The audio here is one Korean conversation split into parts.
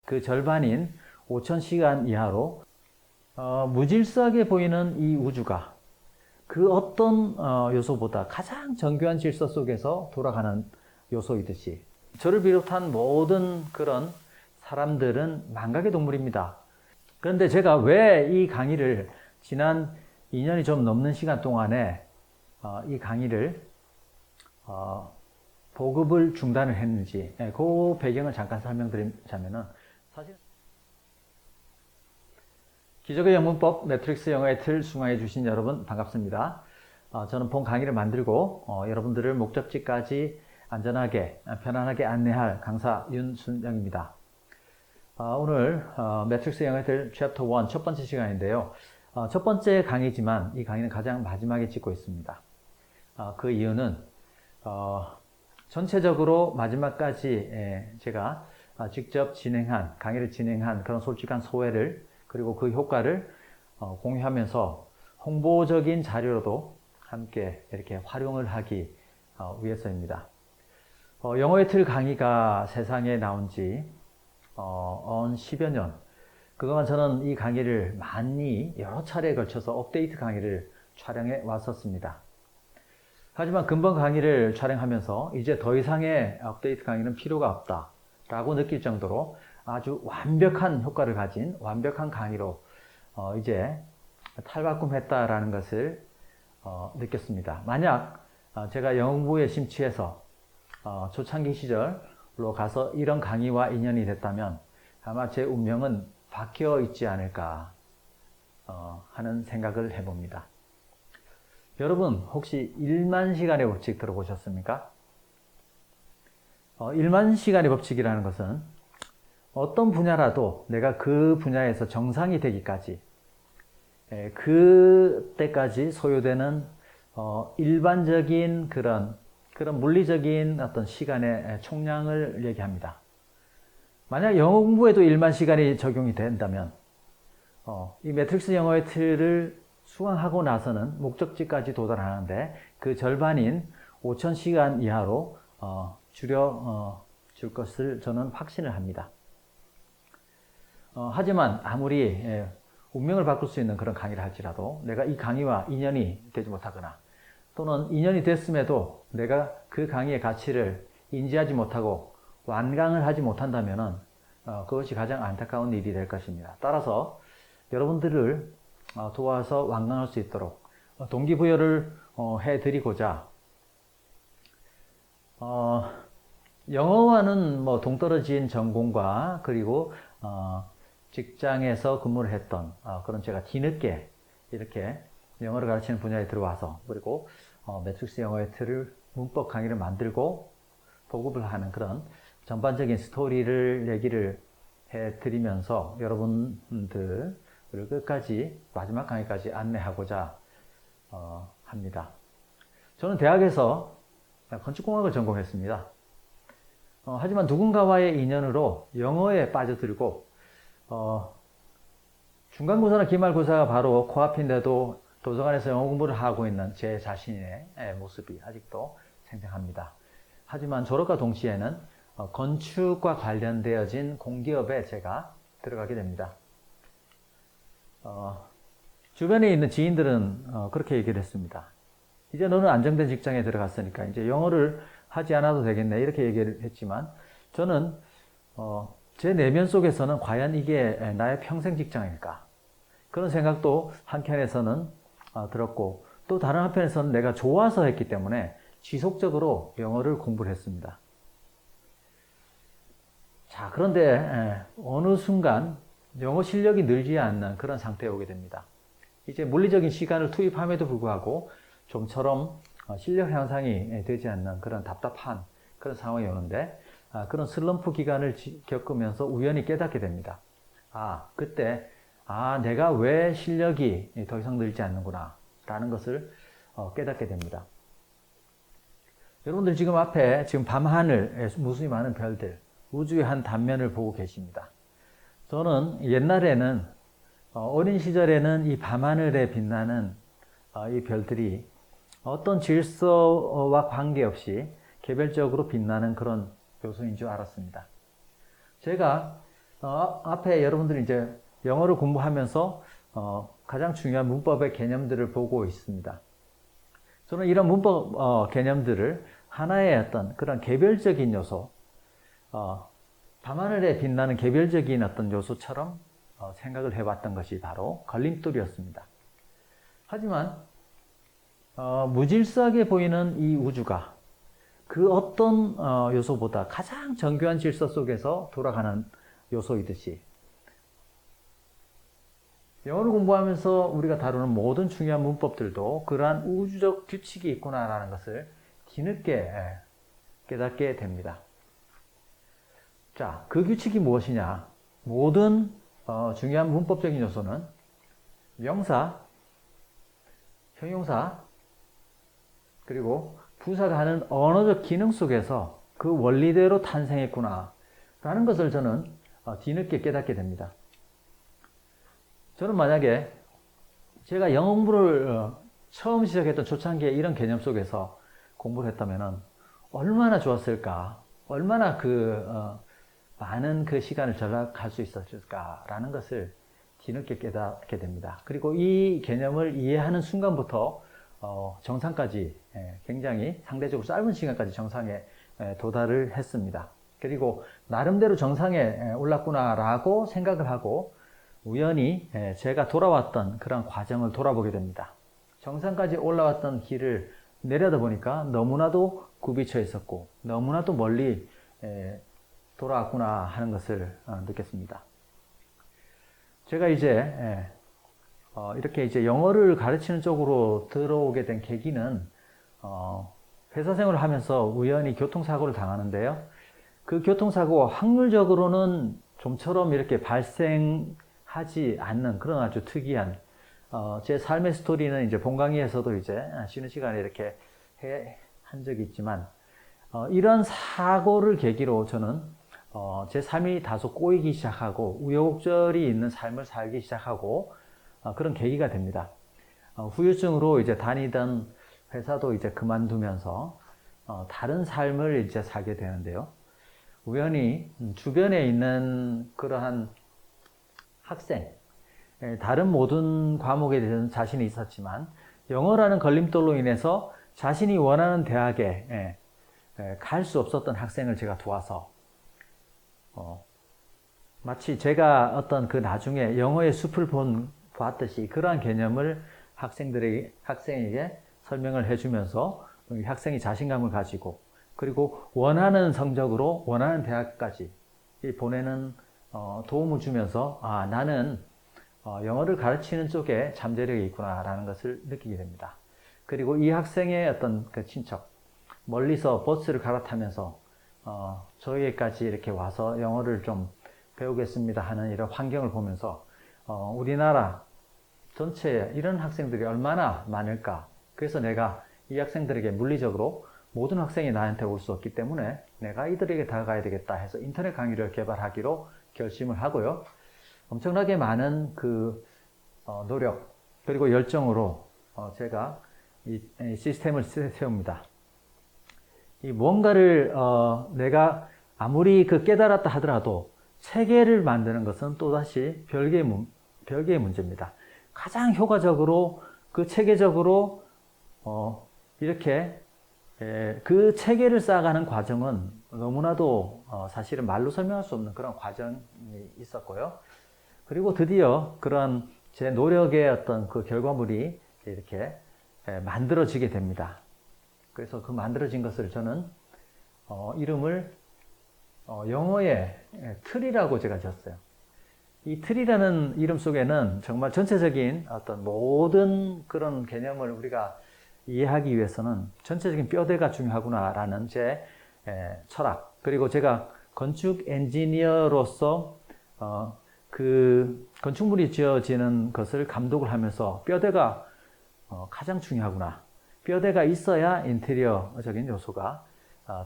그 절반인 5000시간 이하로 무질서하게 보이는 이 우주가 그 어떤 요소보다 가장 정교한 질서 속에서 돌아가는 요소이듯이 저를 비롯한 모든 그런 사람들은 망각의 동물입니다. 그런데 제가 왜 이 강의를 지난 2년이 좀 넘는 시간 동안에 이 강의를 보급을 중단을 했는지 그 배경을 잠깐 설명드리자면은 사실 기적의 영문법 매트릭스 영어의 틀 수강해 주신 여러분 반갑습니다. 저는 본 강의를 만들고 여러분들을 목적지까지 안전하게 편안하게 안내할 강사 윤순영입니다. 오늘 매트릭스 영어의 틀 챕터 1 첫 번째 시간인데요. 첫 번째 강의지만 이 강의는 가장 마지막에 찍고 있습니다. 그 이유는 전체적으로 마지막까지 제가 직접 강의를 진행한 그런 솔직한 소회를 그리고 그 효과를 공유하면서 홍보적인 자료로도 함께 이렇게 활용을 하기 위해서입니다. 영어의 틀 강의가 세상에 나온 지 10여 년. 그동안 저는 이 강의를 많이 여러 차례에 걸쳐서 업데이트 강의를 촬영해 왔었습니다. 하지만 근본 강의를 촬영하면서 이제 더 이상의 업데이트 강의는 필요가 없다라고 느낄 정도로 아주 완벽한 효과를 가진 완벽한 강의로 이제 탈바꿈했다라는 것을 느꼈습니다. 만약 제가 영어 공부에 심취해서 초창기 시절로 가서 이런 강의와 인연이 됐다면 아마 제 운명은 바뀌어 있지 않을까 하는 생각을 해봅니다. 여러분 혹시 1만 시간의 법칙 들어보셨습니까? 1만 시간의 법칙이라는 것은 어떤 분야라도 내가 그 분야에서 정상이 되기까지 그때까지 소요되는 일반적인 그런 물리적인 어떤 시간의 총량을 얘기합니다. 만약 영어 공부에도 1만 시간이 적용이 된다면 이 매트릭스 영어의 틀을 수강하고 나서는 목적지까지 도달하는데 그 절반인 5000시간 이하로 줄여 줄 것을 저는 확신을 합니다. 하지만 아무리 운명을 바꿀 수 있는 그런 강의를 할지라도 내가 이 강의와 인연이 되지 못하거나 또는 인연이 됐음에도 내가 그 강의의 가치를 인지하지 못하고 완강을 하지 못한다면 그것이 가장 안타까운 일이 될 것입니다. 따라서 여러분들을 도와서 완강할 수 있도록 동기부여를 해드리고자 영어와는 동떨어진 전공과 그리고 직장에서 근무를 했던 그런 제가 뒤늦게 이렇게 영어를 가르치는 분야에 들어와서 그리고 매트릭스 영어의 틀을 문법 강의를 만들고 보급을 하는 그런 전반적인 스토리를 얘기를 해드리면서 여러분들을 끝까지 마지막 강의까지 안내하고자 합니다. 저는 대학에서 건축공학을 전공했습니다. 하지만 누군가와의 인연으로 영어에 빠져들고 중간고사나 기말고사가 바로 코앞인데도 도서관에서 영어 공부를 하고 있는 제 자신의 모습이 아직도 생생합니다. 하지만 졸업과 동시에는 건축과 관련되어진 공기업에 제가 들어가게 됩니다. 주변에 있는 지인들은 그렇게 얘기를 했습니다. 이제 너는 안정된 직장에 들어갔으니까 이제 영어를 하지 않아도 되겠네 이렇게 얘기를 했지만 저는 제 내면 속에서는 과연 이게 나의 평생 직장일까 그런 생각도 한켠에서는 들었고 또 다른 한편에서는 내가 좋아서 했기 때문에 지속적으로 영어를 공부를 했습니다. 자, 그런데 어느 순간 영어 실력이 늘지 않는 그런 상태에 오게 됩니다. 이제 물리적인 시간을 투입함에도 불구하고 좀처럼 실력 향상이 되지 않는 그런 답답한 그런 상황이 오는데 그런 슬럼프 기간을 겪으면서 우연히 깨닫게 됩니다. 그때 내가 왜 실력이 더 이상 늘지 않는구나 라는 것을 깨닫게 됩니다. 여러분들 지금 앞에 지금 밤하늘에 무수히 많은 별들 우주의 한 단면을 보고 계십니다. 저는 옛날에는 어린 시절에는 이 밤하늘에 빛나는 이 별들이 어떤 질서와 관계없이 개별적으로 빛나는 그런 요소인 줄 알았습니다. 제가 앞에 여러분들이 이제 영어를 공부하면서 가장 중요한 문법의 개념들을 보고 있습니다. 저는 이런 문법 개념들을 하나의 어떤 그런 개별적인 요소, 밤하늘에 빛나는 개별적인 어떤 요소처럼 생각을 해봤던 것이 바로 걸림돌이었습니다. 하지만 무질서하게 보이는 이 우주가 그 어떤 요소보다 가장 정교한 질서 속에서 돌아가는 요소이듯이 영어를 공부하면서 우리가 다루는 모든 중요한 문법들도 그러한 우주적 규칙이 있구나라는 것을 뒤늦게 깨닫게 됩니다. 자, 그 규칙이 무엇이냐? 모든 중요한 문법적인 요소는 명사, 형용사, 그리고 부사가 하는 언어적 기능 속에서 그 원리대로 탄생했구나 라는 것을 저는 뒤늦게 깨닫게 됩니다. 저는 만약에 제가 영어 공부를 처음 시작했던 초창기에 이런 개념 속에서 공부를 했다면 얼마나 좋았을까, 얼마나 많은 그 시간을 절약할 수 있었을까라는 것을 뒤늦게 깨닫게 됩니다. 그리고 이 개념을 이해하는 순간부터 정상까지 굉장히 상대적으로 짧은 시간까지 정상에 도달을 했습니다. 그리고 나름대로 정상에 올랐구나라고 생각을 하고 우연히 제가 돌아왔던 그런 과정을 돌아보게 됩니다. 정상까지 올라왔던 길을 내려다 보니까 너무나도 굽이쳐 있었고 너무나도 멀리 돌아왔구나 하는 것을 느꼈습니다. 제가 이제 이렇게 이제 영어를 가르치는 쪽으로 들어오게 된 계기는 회사 생활을 하면서 우연히 교통사고를 당하는데요. 그 교통사고 확률적으로는 좀처럼 이렇게 발생하지 않는 그런 아주 특이한 제 삶의 스토리는 이제 본강의에서도 이제 쉬는 시간에 이렇게 한 적이 있지만 이런 사고를 계기로 저는 제 삶이 다소 꼬이기 시작하고 우여곡절이 있는 삶을 살기 시작하고 그런 계기가 됩니다. 후유증으로 이제 다니던 회사도 이제 그만두면서 다른 삶을 이제 살게 되는데요. 우연히 주변에 있는 그러한 학생, 다른 모든 과목에 대해서는 자신이 있었지만 영어라는 걸림돌로 인해서 자신이 원하는 대학에 갈 수 없었던 학생을 제가 도와서 마치 제가 어떤 그 나중에 영어의 숲을 봤듯이 그러한 개념을 학생에게 설명을 해주면서 학생이 자신감을 가지고 그리고 원하는 성적으로 원하는 대학까지 보내는 도움을 주면서 나는 영어를 가르치는 쪽에 잠재력이 있구나라는 것을 느끼게 됩니다. 그리고 이 학생의 어떤 그 친척, 멀리서 버스를 갈아타면서 저희에까지 이렇게 와서 영어를 좀 배우겠습니다 하는 이런 환경을 보면서 우리나라 전체에 이런 학생들이 얼마나 많을까. 그래서 내가 이 학생들에게 물리적으로 모든 학생이 나한테 올 수 없기 때문에 내가 이들에게 다가가야 되겠다 해서 인터넷 강의를 개발하기로 결심을 하고요. 엄청나게 많은 그 노력 그리고 열정으로 제가 이 시스템을 세웁니다. 이 뭔가를 내가 아무리 그 깨달았다 하더라도 체계를 만드는 것은 또다시 별개의 문제입니다. 가장 효과적으로 그 체계적으로 이렇게 그 체계를 쌓아가는 과정은 너무나도 사실은 말로 설명할 수 없는 그런 과정이 있었고요. 그리고 드디어 그런 제 노력의 어떤 그 결과물이 이렇게 만들어지게 됩니다. 그래서 그 만들어진 것을 저는 이름을 영어의 틀이라고 제가 지었어요. 이 틀이라는 이름 속에는 정말 전체적인 어떤 모든 그런 개념을 우리가 이해하기 위해서는 전체적인 뼈대가 중요하구나라는 제 철학, 그리고 제가 건축 엔지니어로서 그 건축물이 지어지는 것을 감독을 하면서 뼈대가 가장 중요하구나. 뼈대가 있어야 인테리어적인 요소가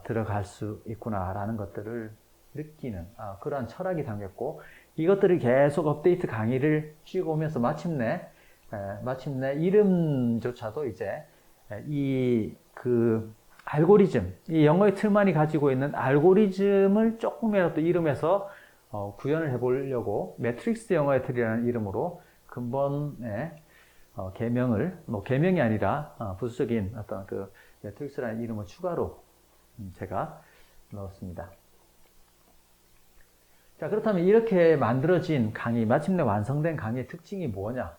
들어갈 수 있구나라는 것들을 느끼는 그러한 철학이 담겼고, 이것들을 계속 업데이트 강의를 찍어오면서 마침내 이름조차도 이제 이 그 알고리즘, 이 영어의 틀만이 가지고 있는 알고리즘을 조금이라도 이름에서 구현을 해보려고 매트릭스 영어의 틀이라는 이름으로 근본의 개명을, 개명이 아니라 부수적인 어떤 그 매트릭스라는 이름을 추가로 제가 넣었습니다. 자, 그렇다면 이렇게 만들어진 강의, 마침내 완성된 강의의 특징이 뭐냐?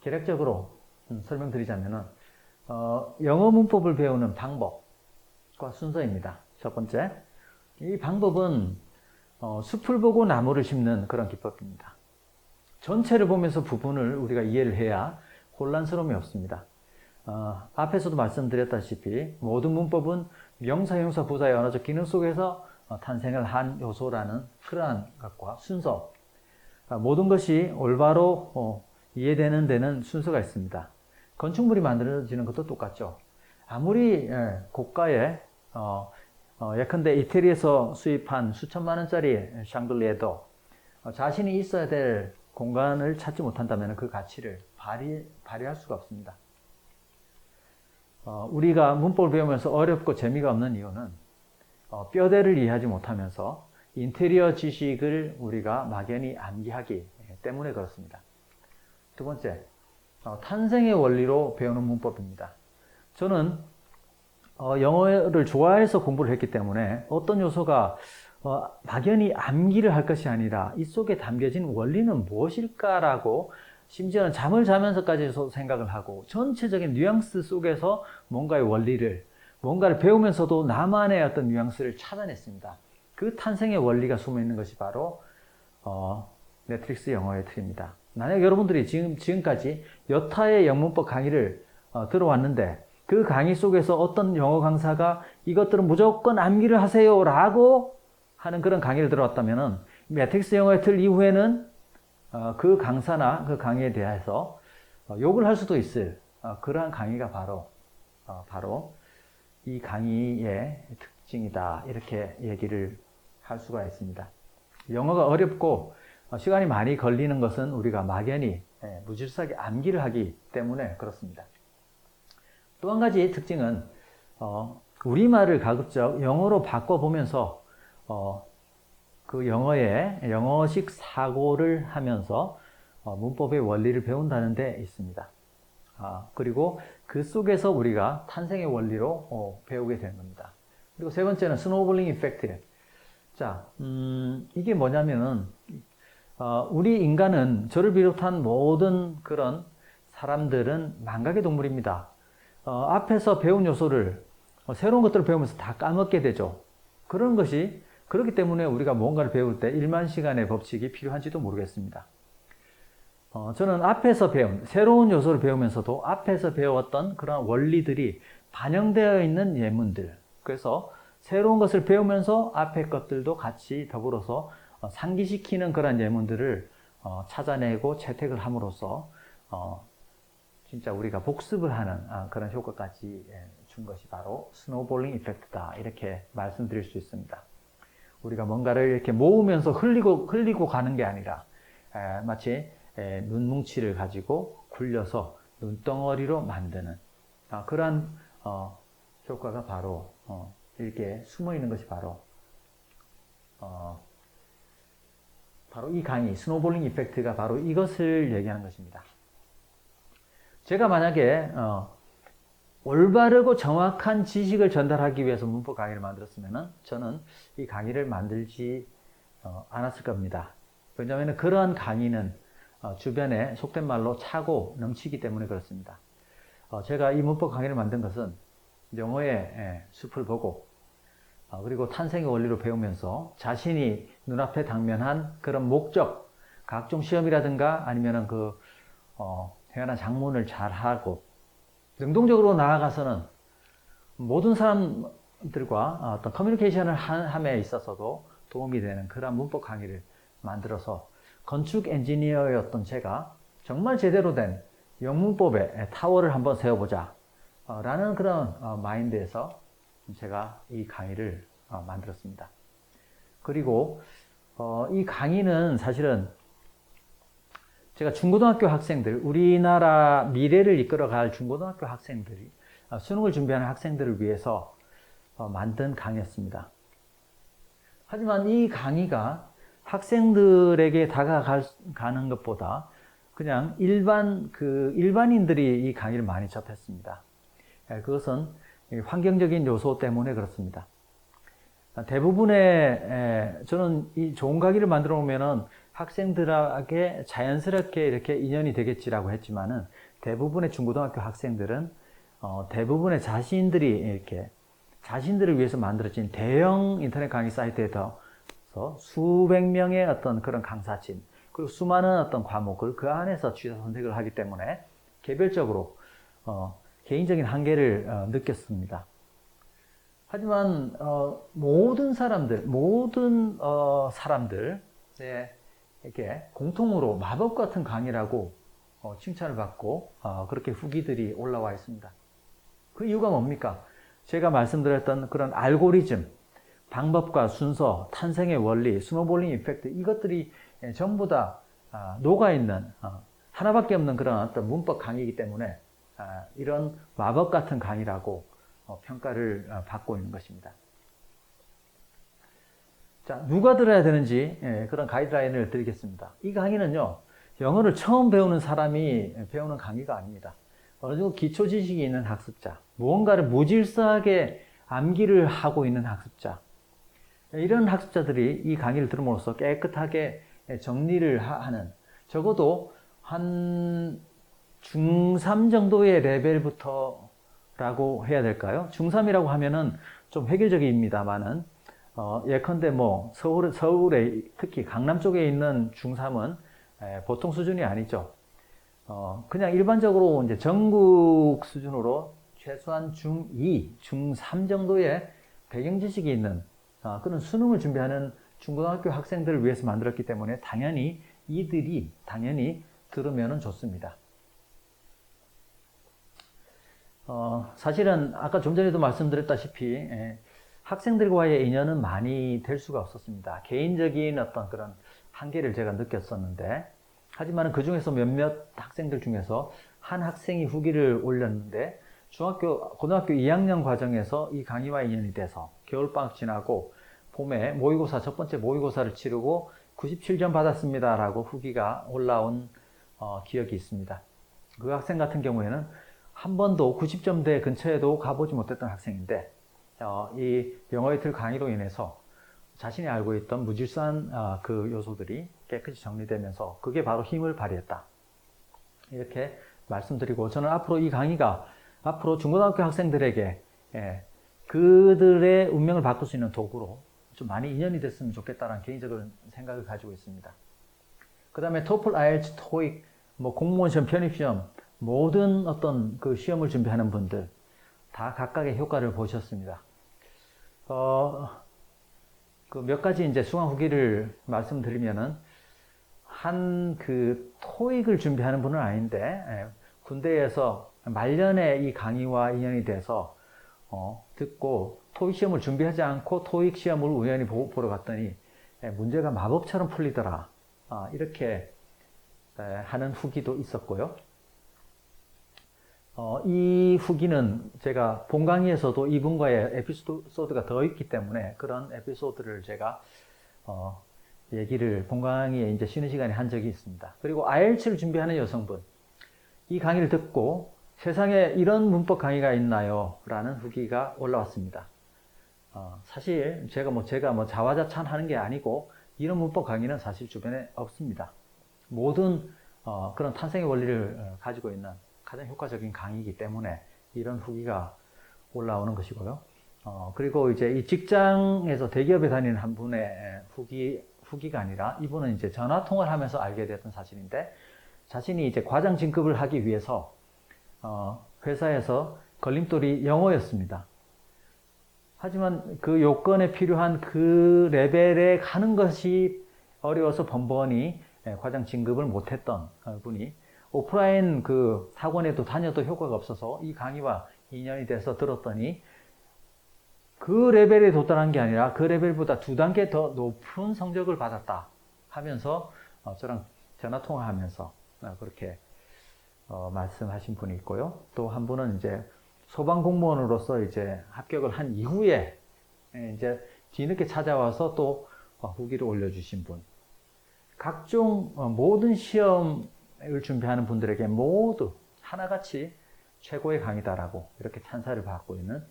개략적으로 설명드리자면은, 영어 문법을 배우는 방법과 순서입니다. 첫 번째, 이 방법은 숲을 보고 나무를 심는 그런 기법입니다. 전체를 보면서 부분을 우리가 이해를 해야 혼란스러움이 없습니다. 앞에서도 말씀드렸다시피 모든 문법은 명사, 형사, 부사의 언어적 기능 속에서 탄생을 한 요소라는 그러한 것과 순서, 모든 것이 올바로 이해되는 데는 순서가 있습니다. 건축물이 만들어지는 것도 똑같죠. 아무리 고가의 예컨대 이태리에서 수입한 수천만 원짜리 샹들리에도 자신이 있어야 될 공간을 찾지 못한다면 그 가치를 발휘할 수가 없습니다. 우리가 문법을 배우면서 어렵고 재미가 없는 이유는 뼈대를 이해하지 못하면서 인테리어 지식을 우리가 막연히 암기하기 때문에 그렇습니다. 두 번째, 탄생의 원리로 배우는 문법입니다. 저는 영어를 좋아해서 공부를 했기 때문에 어떤 요소가 막연히 암기를 할 것이 아니라 이 속에 담겨진 원리는 무엇일까라고 심지어는 잠을 자면서까지 생각을 하고 전체적인 뉘앙스 속에서 뭔가의 원리를, 뭔가를 배우면서도 나만의 어떤 뉘앙스를 찾아냈습니다. 그 탄생의 원리가 숨어있는 것이 바로 매트릭스 영어의 틀입니다. 만약 여러분들이 지금까지 여타의 영문법 강의를 들어왔는데 그 강의 속에서 어떤 영어 강사가 이것들은 무조건 암기를 하세요 라고 하는 그런 강의를 들어왔다면 매트릭스 영어의 틀 이후에는 그 강사나 그 강의에 대해서 욕을 할 수도 있을 그러한 강의가 바로 이 강의의 특징이다, 이렇게 얘기를 할 수가 있습니다. 영어가 어렵고 시간이 많이 걸리는 것은 우리가 막연히 무질서하게 암기를 하기 때문에 그렇습니다. 또 한 가지 특징은 우리말을 가급적 영어로 바꿔보면서 그 영어식 사고를 하면서 문법의 원리를 배운다는 데 있습니다. 그리고 그 속에서 우리가 탄생의 원리로 배우게 되는 겁니다. 그리고 세 번째는 스노우볼링 이펙트. 자, 이게 뭐냐면은 우리 인간은, 저를 비롯한 모든 그런 사람들은 망각의 동물입니다. 앞에서 배운 요소를 새로운 것들을 배우면서 다 까먹게 되죠. 그렇기 때문에 우리가 뭔가를 배울 때 1만 시간의 법칙이 필요한지도 모르겠습니다. 저는 앞에서 배운, 새로운 요소를 배우면서도 앞에서 배웠던 그런 원리들이 반영되어 있는 예문들, 그래서 새로운 것을 배우면서 앞에 것들도 같이 더불어서 상기시키는 그런 예문들을 찾아내고 채택을 함으로써 진짜 우리가 복습을 하는 그런 효과까지 준 것이 바로 스노우볼링 이펙트다, 이렇게 말씀드릴 수 있습니다. 우리가 뭔가를 이렇게 모으면서 흘리고 가는 게 아니라 마치 눈뭉치를 가지고 굴려서 눈덩어리로 만드는 그러한 효과가 바로 이렇게 숨어 있는 것이 바로 이 강의 스노우볼링 이펙트가 바로 이것을 얘기하는 것입니다. 제가 만약에 올바르고 정확한 지식을 전달하기 위해서 문법 강의를 만들었으면 저는 이 강의를 만들지 않았을 겁니다. 왜냐하면 그러한 강의는 주변에 속된 말로 차고 넘치기 때문에 그렇습니다. 제가 이 문법 강의를 만든 것은 영어의 숲을 보고 그리고 탄생의 원리로 배우면서 자신이 눈앞에 당면한 그런 목적, 각종 시험이라든가 아니면은 태어난 장문을 잘하고 능동적으로 나아가서는 모든 사람들과 어떤 커뮤니케이션을 함에 있어서도 도움이 되는 그런 문법 강의를 만들어서 건축 엔지니어였던 제가 정말 제대로 된 영문법의 타워를 한번 세워보자 라는 그런 마인드에서 제가 이 강의를 만들었습니다. 그리고 이 강의는 사실은 제가 중고등학교 학생들, 우리나라 미래를 이끌어갈 중고등학교 학생들이 수능을 준비하는 학생들을 위해서 만든 강의였습니다. 하지만 이 강의가 학생들에게 다가가는 것보다 그냥 일반인들이 이 강의를 많이 접했습니다. 그것은 환경적인 요소 때문에 그렇습니다. 대부분의 저는 이 좋은 강의를 만들어 놓으면은 학생들에게 자연스럽게 이렇게 인연이 되겠지라고 했지만은 대부분의 중고등학교 학생들은 대부분의 자신들이 이렇게 자신들을 위해서 만들어진 대형 인터넷 강의 사이트에서 수백 명의 어떤 그런 강사진 그리고 수많은 어떤 과목을 그 안에서 취사 선택을 하기 때문에 개별적으로 개인적인 한계를 느꼈습니다. 하지만 모든 사람들 이렇게 공통으로 마법 같은 강의라고 칭찬을 받고 그렇게 후기들이 올라와 있습니다. 그 이유가 뭡니까? 제가 말씀드렸던 그런 알고리즘, 방법과 순서, 탄생의 원리, 스노볼링 이펙트 이것들이 전부 다 녹아있는 하나밖에 없는 그런 어떤 문법 강의이기 때문에 이런 마법 같은 강의라고 평가를 받고 있는 것입니다. 자, 누가 들어야 되는지 그런 가이드라인을 드리겠습니다. 이 강의는요, 영어를 처음 배우는 사람이 배우는 강의가 아닙니다. 어느 정도 기초 지식이 있는 학습자, 무언가를 무질서하게 암기를 하고 있는 학습자, 이런 학습자들이 이 강의를 들음으로써 깨끗하게 정리를 하는, 적어도 한 중3 정도의 레벨부터라고 해야 될까요? 중3이라고 하면은 좀 획일적입니다만은, 예컨대 뭐 서울에 특히 강남 쪽에 있는 중3은 보통 수준이 아니죠. 그냥 일반적으로 이제 전국 수준으로 최소한 중2, 중3 정도의 배경 지식이 있는 그런 수능을 준비하는 중고등학교 학생들을 위해서 만들었기 때문에 이들이 들으면 좋습니다. 사실은 아까 좀 전에도 말씀드렸다시피 학생들과의 인연은 많이 될 수가 없었습니다. 개인적인 어떤 그런 한계를 제가 느꼈었는데, 하지만 그 중에서 몇몇 학생들 중에서 한 학생이 후기를 올렸는데 고등학교 2학년 과정에서 이 강의와 인연이 돼서 겨울방학 지나고 봄에 첫 번째 모의고사를 치르고 97점 받았습니다 라고 후기가 올라온 기억이 있습니다. 그 학생 같은 경우에는 한 번도 90점대 근처에도 가보지 못했던 학생인데 이 영어의 틀 강의로 인해서 자신이 알고 있던 무질서한 그 요소들이 깨끗이 정리되면서 그게 바로 힘을 발휘했다. 이렇게 말씀드리고, 저는 앞으로 이 강의가 앞으로 중고등학교 학생들에게 그들의 운명을 바꿀 수 있는 도구로 좀 많이 인연이 됐으면 좋겠다는 개인적인 생각을 가지고 있습니다. 그 다음에 토플, IELTS, 토익, 공무원 시험, 편입시험 모든 어떤 그 시험을 준비하는 분들 다 각각의 효과를 보셨습니다. 그 몇 가지 이제 수강 후기를 말씀드리면은 그 토익을 준비하는 분은 아닌데 군대에서 말년에 이 강의와 인연이 돼서 듣고 토익 시험을 준비하지 않고 토익 시험을 우연히 보러 갔더니 문제가 마법처럼 풀리더라. 이렇게 하는 후기도 있었고요. 이 후기는 제가 본 강의에서도 이분과의 에피소드가 더 있기 때문에 그런 에피소드를 제가 얘기를 본 강의에 이제 쉬는 시간에 한 적이 있습니다. 그리고 IELTS를 준비하는 여성분, 이 강의를 듣고 세상에 이런 문법 강의가 있나요? 라는 후기가 올라왔습니다. 사실 제가 자화자찬하는 게 아니고 이런 문법 강의는 사실 주변에 없습니다. 모든 그런 탄생의 원리를 가지고 있는 가장 효과적인 강의이기 때문에 이런 후기가 올라오는 것이고요. 그리고 이제 이 직장에서 대기업에 다니는 한 분의 후기가 아니라 이분은 이제 전화 통화를 하면서 알게 됐던 사실인데, 자신이 이제 과장 진급을 하기 위해서 회사에서 걸림돌이 영어였습니다. 하지만 그 요건에 필요한 그 레벨에 가는 것이 어려워서 번번이 과장 진급을 못했던 분이 오프라인 그 학원에도 다녀도 효과가 없어서 이 강의와 인연이 돼서 들었더니 그 레벨에 도달한 게 아니라 그 레벨보다 2단계 더 높은 성적을 받았다 하면서 저랑 전화 통화하면서 그렇게 말씀하신 분이 있고요. 또 한 분은 이제 소방공무원으로서 이제 합격을 한 이후에 이제 뒤늦게 찾아와서 또 후기를 올려주신 분. 각종 모든 시험을 준비하는 분들에게 모두 하나같이 최고의 강의다라고 이렇게 찬사를 받고 있는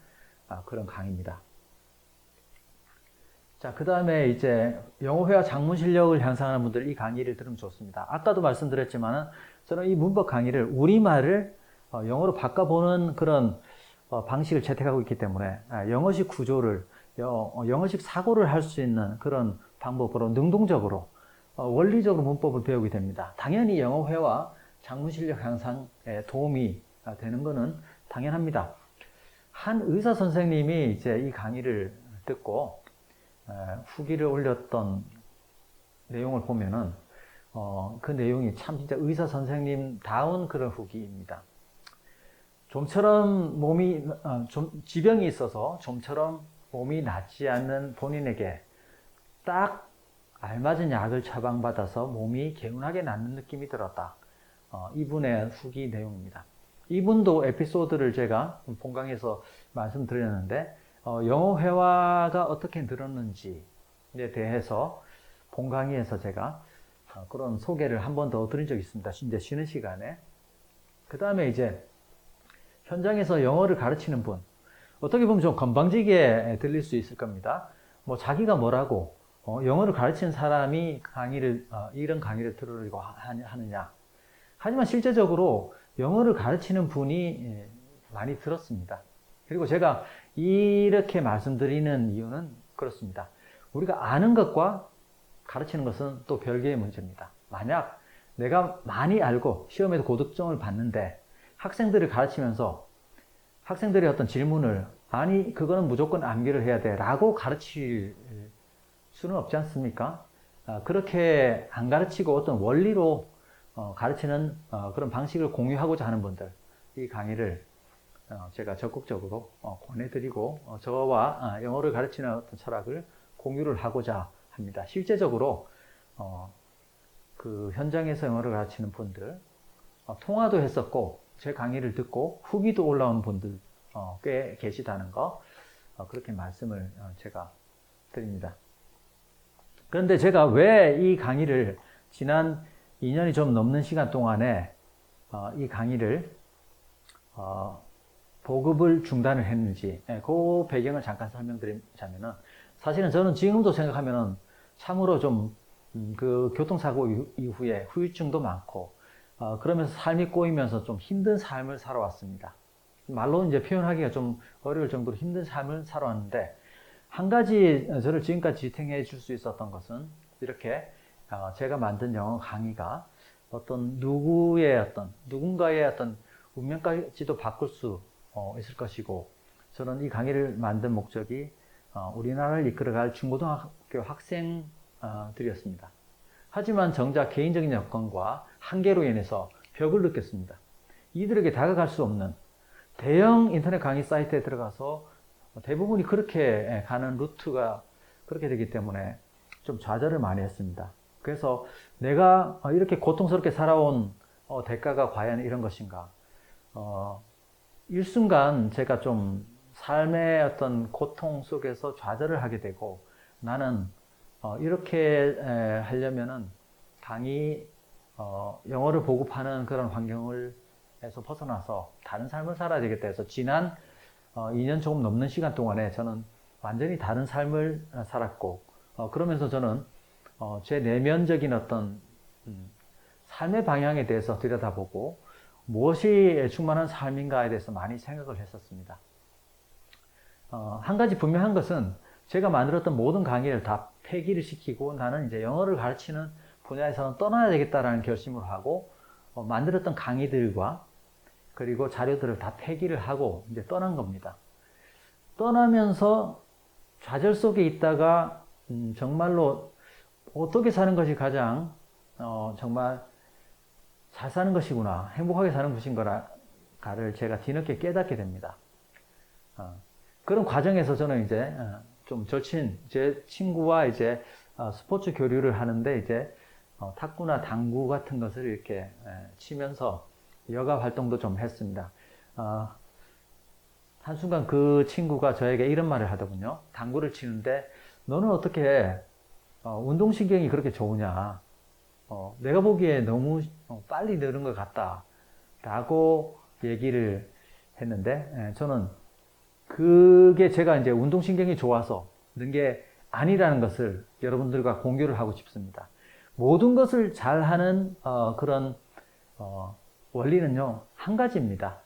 그런 강의입니다. 자, 그 다음에 이제 영어회화 장문 실력을 향상하는 분들 이 강의를 들으면 좋습니다. 아까도 말씀드렸지만 저는 이 문법 강의를 우리말을 영어로 바꿔보는 그런 방식을 채택하고 있기 때문에 영어식 구조를, 영어식 사고를 할 수 있는 그런 방법으로 능동적으로 원리적으로 문법을 배우게 됩니다. 당연히 영어회화 장문 실력 향상에 도움이 되는 것은 당연합니다. 한 의사 선생님이 이제 이 강의를 듣고 후기를 올렸던 내용을 보면은 그 내용이 참 진짜 의사 선생님다운 그런 후기입니다. 좀처럼 지병이 있어서 좀처럼 몸이 낫지 않는 본인에게 딱 알맞은 약을 처방받아서 몸이 개운하게 낫는 느낌이 들었다. 이분의 후기 내용입니다. 이분도 에피소드를 제가 본강에서 말씀드렸는데 영어 회화가 어떻게 늘었는지에 대해서 본강의에서 제가 그런 소개를 한 번 더 드린 적이 있습니다. 이제 쉬는 시간에. 그 다음에 이제 현장에서 영어를 가르치는 분, 어떻게 보면 좀 건방지게 들릴 수 있을 겁니다. 뭐 자기가 뭐라고 영어를 가르치는 사람이 이런 강의를 들으려고 하느냐. 하지만 실제적으로 영어를 가르치는 분이 많이 들었습니다. 그리고 제가 이렇게 말씀드리는 이유는 그렇습니다. 우리가 아는 것과 가르치는 것은 또 별개의 문제입니다. 만약 내가 많이 알고 시험에서 고득점을 받는데 학생들을 가르치면서 학생들의 어떤 질문을 아니 그거는 무조건 암기를 해야 돼 라고 가르칠 수는 없지 않습니까? 그렇게 안 가르치고 어떤 원리로 가르치는 그런 방식을 공유하고자 하는 분들, 이 강의를 제가 적극적으로 권해드리고 저와 영어를 가르치는 어떤 철학을 공유를 하고자 합니다. 실제적으로 그 현장에서 영어를 가르치는 분들 통화도 했었고 제 강의를 듣고 후기도 올라온 분들 꽤 계시다는 거 그렇게 말씀을 제가 드립니다. 그런데 제가 왜 이 강의를 지난 2년이 좀 넘는 시간 동안에 이 강의를 보급을 중단을 했는지 그 배경을 잠깐 설명드리자면은 사실은 저는 지금도 생각하면은 참으로 좀 그 교통사고 이후에 후유증도 많고 그러면서 삶이 꼬이면서 좀 힘든 삶을 살아왔습니다. 말로 이제 표현하기가 좀 어려울 정도로 힘든 삶을 살아왔는데 한 가지 저를 지금까지 지탱해 줄 수 있었던 것은 이렇게 제가 만든 영어 강의가 누군가의 어떤 운명까지도 바꿀 수 있을 것이고 저는 이 강의를 만든 목적이 우리나라를 이끌어갈 중고등학교 학생들이었습니다. 하지만 정작 개인적인 여건과 한계로 인해서 벽을 느꼈습니다. 이들에게 다가갈 수 없는 대형 인터넷 강의 사이트에 들어가서 대부분이 그렇게 가는 루트가 그렇게 되기 때문에 좀 좌절을 많이 했습니다. 그래서 내가 이렇게 고통스럽게 살아온 대가가 과연 이런 것인가? 일순간 제가 좀 삶의 어떤 고통 속에서 좌절을 하게 되고 나는 이렇게 하려면은 영어를 보급하는 그런 환경에서 벗어나서 다른 삶을 살아야 되겠다 해서 지난 2년 조금 넘는 시간 동안에 저는 완전히 다른 삶을 살았고 그러면서 저는 제 내면적인 어떤 삶의 방향에 대해서 들여다보고 무엇이 충만한 삶인가에 대해서 많이 생각을 했었습니다. 한 가지 분명한 것은 제가 만들었던 모든 강의를 다 폐기를 시키고 나는 이제 영어를 가르치는 분야에서는 떠나야 되겠다라는 결심을 하고 만들었던 강의들과 그리고 자료들을 다 폐기를 하고 이제 떠난 겁니다. 떠나면서 좌절 속에 있다가 정말로 어떻게 사는 것이 가장 정말 잘 사는 것이구나, 행복하게 사는 것인가를 제가 뒤늦게 깨닫게 됩니다. 그런 과정에서 저는 이제 좀 절친 제 친구와 이제 스포츠 교류를 하는데 이제 탁구나 당구 같은 것을 이렇게 치면서 여가 활동도 좀 했습니다. 한순간 그 친구가 저에게 이런 말을 하더군요. 당구를 치는데 너는 어떻게 운동신경이 그렇게 좋으냐? 내가 보기에 너무 빨리 늘은 것 같다 라고 얘기를 했는데, 저는 그게 제가 이제 운동신경이 좋아서 는 게 아니라는 것을 여러분들과 공유를 하고 싶습니다. 모든 것을 잘하는 그런 원리는요, 한 가지입니다.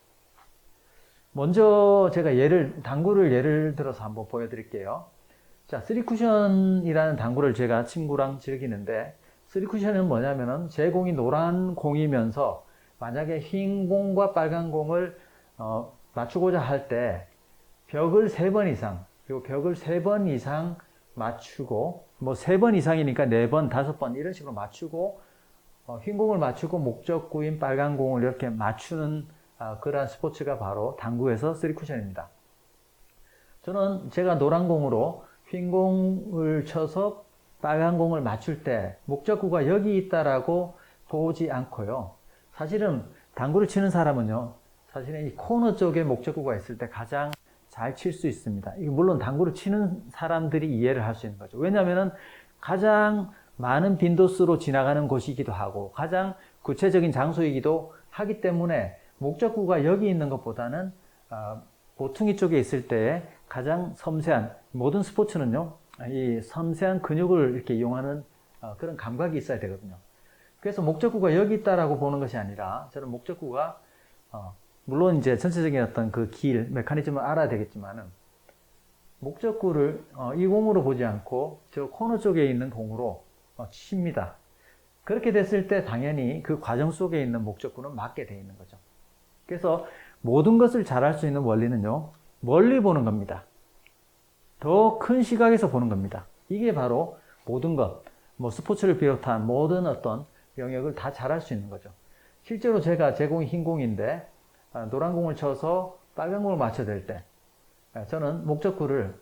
먼저 제가 당구를 예를 들어서 한번 보여드릴게요. 자, 3쿠션이라는 당구를 제가 친구랑 즐기는데, 3쿠션은 뭐냐면은 제 공이 노란 공이면서 만약에 흰 공과 빨간 공을 맞추고자 할 때 벽을 3번 이상, 그리고 벽을 3번 이상 맞추고, 뭐 3번 이상이니까 4번, 5번 이런 식으로 맞추고, 흰 공을 맞추고 목적구인 빨간 공을 이렇게 맞추는 그러한 스포츠가 바로 당구에서 3쿠션입니다. 저는 제가 노란 공으로 흰 공을 쳐서 빨간 공을 맞출 때 목적구가 여기 있다라고 보지 않고요. 사실은 당구를 치는 사람은요, 사실은 이 코너 쪽에 목적구가 있을 때 가장 잘 칠 수 있습니다. 물론 당구를 치는 사람들이 이해를 할 수 있는 거죠. 왜냐하면 가장 많은 빈도수로 지나가는 곳이기도 하고 가장 구체적인 장소이기도 하기 때문에 목적구가 여기 있는 것보다는 보퉁이 쪽에 있을 때 가장 섬세한, 모든 스포츠는요, 이 섬세한 근육을 이렇게 이용하는 그런 감각이 있어야 되거든요. 그래서 목적구가 여기 있다라고 보는 것이 아니라, 저는 목적구가 물론 이제 전체적인 어떤 그 길, 메커니즘을 알아야 되겠지만은, 목적구를 이 공으로 보지 않고 저 코너 쪽에 있는 공으로 칩니다. 그렇게 됐을 때 당연히 그 과정 속에 있는 목적구는 맞게 되어 있는 거죠. 그래서 모든 것을 잘할 수 있는 원리는요, 멀리 보는 겁니다. 더 큰 시각에서 보는 겁니다. 이게 바로 모든 것, 뭐 스포츠를 비롯한 모든 어떤 영역을 다 잘할 수 있는 거죠. 실제로 제가 제 공이 흰 공인데 노란 공을 쳐서 빨간 공을 맞춰야 될 때, 저는 목적구를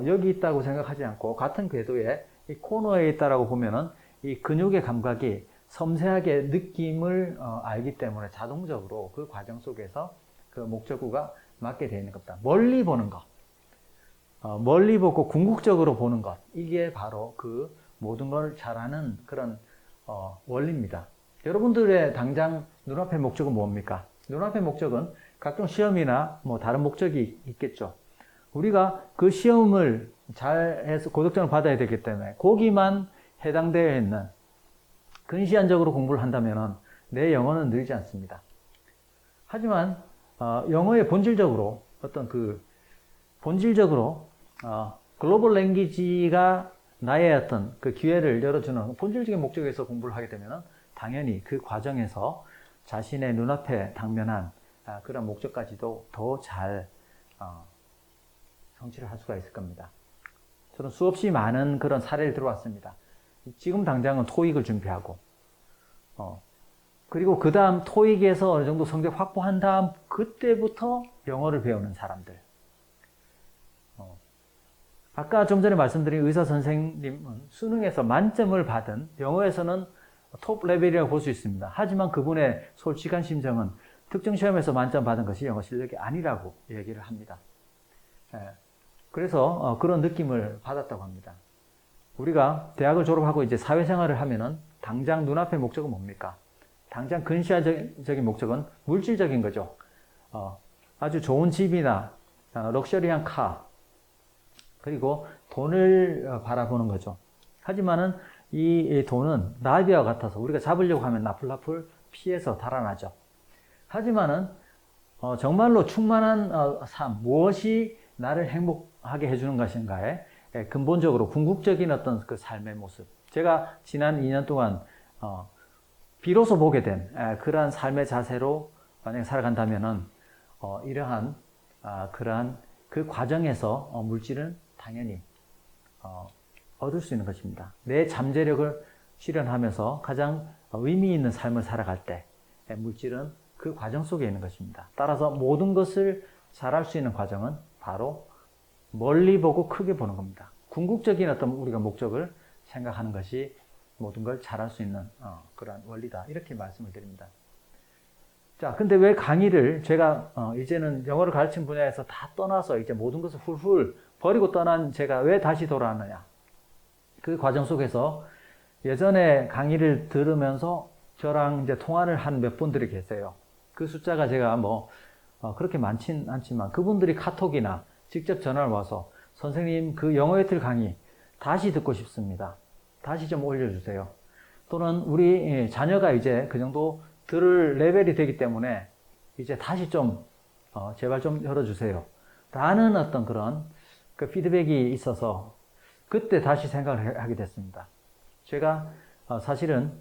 여기 있다고 생각하지 않고 같은 궤도에 이 코너에 있다라고 보면은 이 근육의 감각이 섬세하게 느낌을 알기 때문에 자동적으로 그 과정 속에서 그 목적구가 맞게 되어 있는 겁니다. 멀리 보는 것, 멀리 보고 궁극적으로 보는 것, 이게 바로 그 모든 걸 잘하는 그런 원리입니다. 여러분들의 당장 눈앞의 목적은 뭡니까? 눈앞의 목적은 각종 시험이나 뭐 다른 목적이 있겠죠. 우리가 그 시험을 잘해서 고득점을 받아야 되기 때문에 거기만 해당되어 있는, 근시안적으로 공부를 한다면 내 영어는 늘지 않습니다. 하지만 영어의 본질적으로 글로벌 랭귀지가 나의 어떤 그 기회를 열어주는 본질적인 목적에서 공부를 하게 되면 당연히 그 과정에서 자신의 눈앞에 당면한 그런 목적까지도 더 잘 성취를 할 수가 있을 겁니다. 저는 수없이 많은 그런 사례를 들어왔습니다. 지금 당장은 토익을 준비하고, 그리고 그 다음 토익에서 어느 정도 성적 확보한 다음 그때부터 영어를 배우는 사람들. 아까 좀 전에 말씀드린 의사 선생님은 수능에서 만점을 받은, 영어에서는 톱 레벨이라고 볼 수 있습니다. 하지만 그분의 솔직한 심정은 특정 시험에서 만점 받은 것이 영어 실력이 아니라고 얘기를 합니다. 그래서 그런 느낌을 받았다고 합니다. 우리가 대학을 졸업하고 이제 사회생활을 하면은 당장 눈앞의 목적은 뭡니까? 당장 근시안적인 목적은 물질적인 거죠. 아주 좋은 집이나 럭셔리한 카, 그리고 돈을 바라보는 거죠. 하지만은 이 돈은 나비와 같아서 우리가 잡으려고 하면 나풀나풀 피해서 달아나죠. 하지만은 정말로 충만한 삶, 무엇이 나를 행복하게 해주는 것인가에 근본적으로 궁극적인 어떤 그 삶의 모습. 제가 지난 2년 동안 비로소 보게 된 그러한 삶의 자세로 만약에 살아간다면은 이러한 그러한 그 과정에서 물질은 당연히 얻을 수 있는 것입니다. 내 잠재력을 실현하면서 가장 의미 있는 삶을 살아갈 때 물질은 그 과정 속에 있는 것입니다. 따라서 모든 것을 잘할 수 있는 과정은 바로 멀리 보고 크게 보는 겁니다. 궁극적인 어떤 우리가 목적을 생각하는 것이 모든 걸 잘할 수 있는 그런 원리다. 이렇게 말씀을 드립니다. 자, 근데 왜 강의를 제가 이제는 영어를 가르치는 분야에서 다 떠나서 이제 모든 것을 훌훌 버리고 떠난 제가 왜 다시 돌아왔느냐? 그 과정 속에서 예전에 강의를 들으면서 저랑 이제 통화를 한 몇 분들이 계세요. 그 숫자가 제가 그렇게 많진 않지만 그분들이 카톡이나 직접 전화를 와서 선생님 그 영어의 틀 강의 다시 듣고 싶습니다. 다시 좀 올려주세요. 또는 우리 자녀가 이제 그 정도 들을 레벨이 되기 때문에 이제 다시 좀 제발 좀 열어주세요. 라는 어떤 그런 그 피드백이 있어서 그때 다시 생각을 하게 됐습니다. 제가 사실은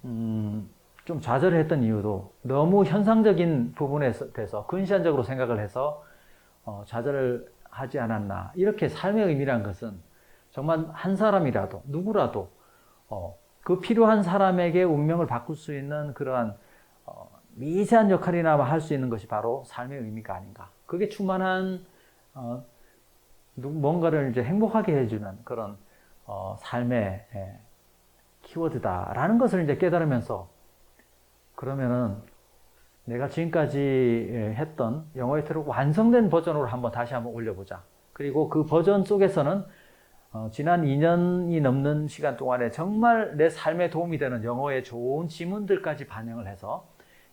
좀 좌절을 했던 이유도 너무 현상적인 부분에 대해서 근시안적으로 생각을 해서 좌절을 하지 않았나. 이렇게 삶의 의미란 것은 정말 한 사람이라도 누구라도 그 필요한 사람에게 운명을 바꿀 수 있는 그러한 미세한 역할이나마 할 수 있는 것이 바로 삶의 의미가 아닌가. 그게 충만한 뭔가를 이제 행복하게 해주는 그런 삶의 키워드다라는 것을 이제 깨달으면서 그러면은 내가 지금까지 했던 영어의 틀을 완성된 버전으로 다시 한번 올려보자. 그리고 그 버전 속에서는 지난 2년이 넘는 시간 동안에 정말 내 삶에 도움이 되는 영어의 좋은 지문들까지 반영을 해서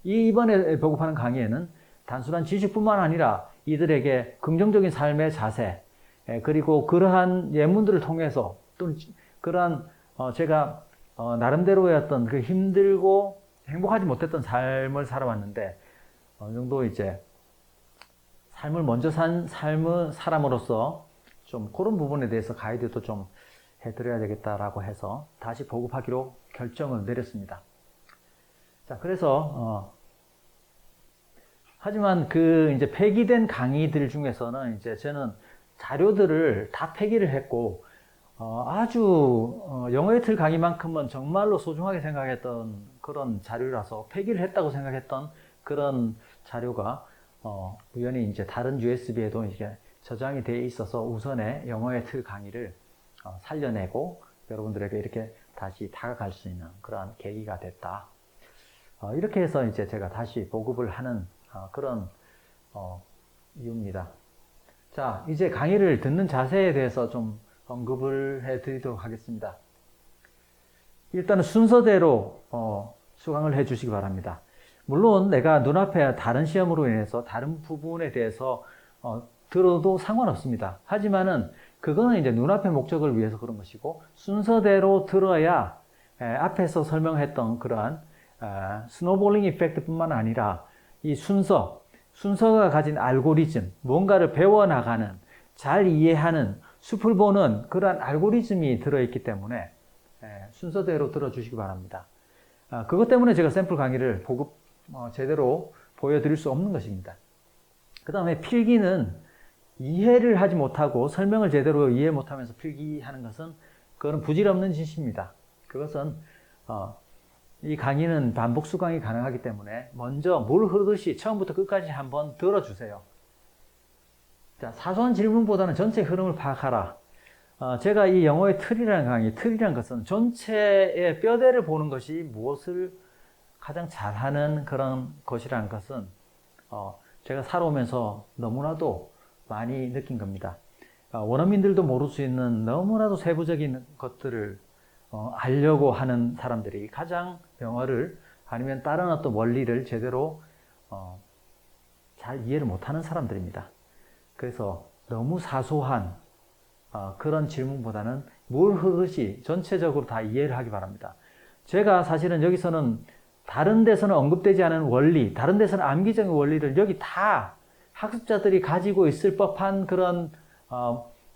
이번에 보급하는 강의에는 단순한 지식뿐만 아니라 이들에게 긍정적인 삶의 자세, 그리고 그러한 예문들을 통해서 또는 그러한 제가 나름대로의 어떤 그 힘들고 행복하지 못했던 삶을 살아왔는데 어느 정도 이제 삶을 먼저 산 사람으로서 좀 그런 부분에 대해서 가이드도 좀 해드려야 되겠다라고 해서 다시 보급하기로 결정을 내렸습니다. 자, 그래서 하지만 그 이제 폐기된 강의들 중에서는 이제 저는 자료들을 다 폐기를 했고 아주 영어의 틀 강의만큼은 정말로 소중하게 생각했던 그런 자료라서 폐기를 했다고 생각했던 그런 자료가 우연히 이제 다른 USB에도 이게 저장이 되어 있어서 우선에 영어의 틀 강의를 살려내고 여러분들에게 이렇게 다시 다가갈 수 있는 그런 계기가 됐다. 이렇게 해서 이제 제가 다시 보급을 하는 그런 이유입니다. 자, 이제 강의를 듣는 자세에 대해서 좀 언급을 해드리도록 하겠습니다. 일단은 순서대로 수강을 해주시기 바랍니다. 물론 내가 눈앞에 다른 시험으로 인해서 다른 부분에 대해서 들어도 상관없습니다. 하지만은 그거는 이제 눈앞의 목적을 위해서 그런 것이고 순서대로 들어야 앞에서 설명했던 그러한 스노볼링 이펙트뿐만 아니라 이 순서가 가진 알고리즘, 뭔가를 배워나가는, 잘 이해하는, 숲을 보는 그러한 알고리즘이 들어있기 때문에 순서대로 들어주시기 바랍니다. 그것 때문에 제가 샘플 강의를 제대로 보여드릴 수 없는 것입니다. 그 다음에 필기는 이해를 하지 못하고 설명을 제대로 이해 못하면서 필기하는 것은 그건 부질없는 짓입니다. 그것은 이 강의는 반복 수강이 가능하기 때문에 먼저 물 흐르듯이 처음부터 끝까지 한번 들어주세요. 자, 사소한 질문보다는 전체 흐름을 파악하라. 제가 이 영어의 틀이라는 것은 전체의 뼈대를 보는 것이 무엇을 가장 잘하는 그런 것이라는 것은 제가 살아오면서 너무나도 많이 느낀 겁니다. 원어민들도 모를 수 있는 너무나도 세부적인 것들을 알려고 하는 사람들이 가장 영어를 아니면 다른 어떤 원리를 제대로 잘 이해를 못하는 사람들입니다. 그래서 너무 사소한 그런 질문보다는 물 흐르듯이 전체적으로 다 이해를 하기 바랍니다. 제가 사실은 여기서는 다른 데서는 언급되지 않은 원리, 다른 데서는 암기적인 원리를 여기 다 학습자들이 가지고 있을 법한 그런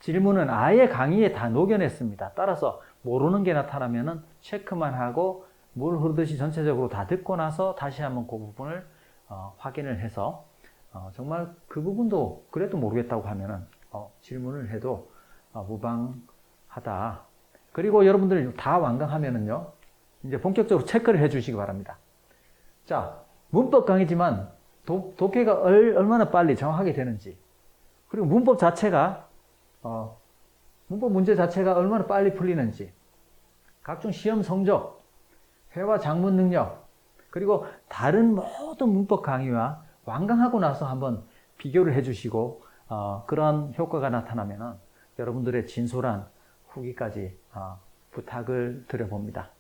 질문은 아예 강의에 다 녹여냈습니다. 따라서 모르는 게 나타나면은 체크만 하고 물 흐르듯이 전체적으로 다 듣고 나서 다시 한번 그 부분을 확인을 해서 정말 그 부분도 그래도 모르겠다고 하면은 질문을 해도 무방하다. 그리고 여러분들 다 완강하면은요, 이제 본격적으로 체크를 해 주시기 바랍니다. 자, 문법 강의지만 독해가 얼마나 빨리 정확하게 되는지, 그리고 문법 자체가 문법 문제 자체가 얼마나 빨리 풀리는지, 각종 시험 성적, 회화 작문 능력, 그리고 다른 모든 문법 강의와 완강하고 나서 한번 비교를 해주시고 그런 효과가 나타나면 여러분들의 진솔한 후기까지 부탁을 드려봅니다.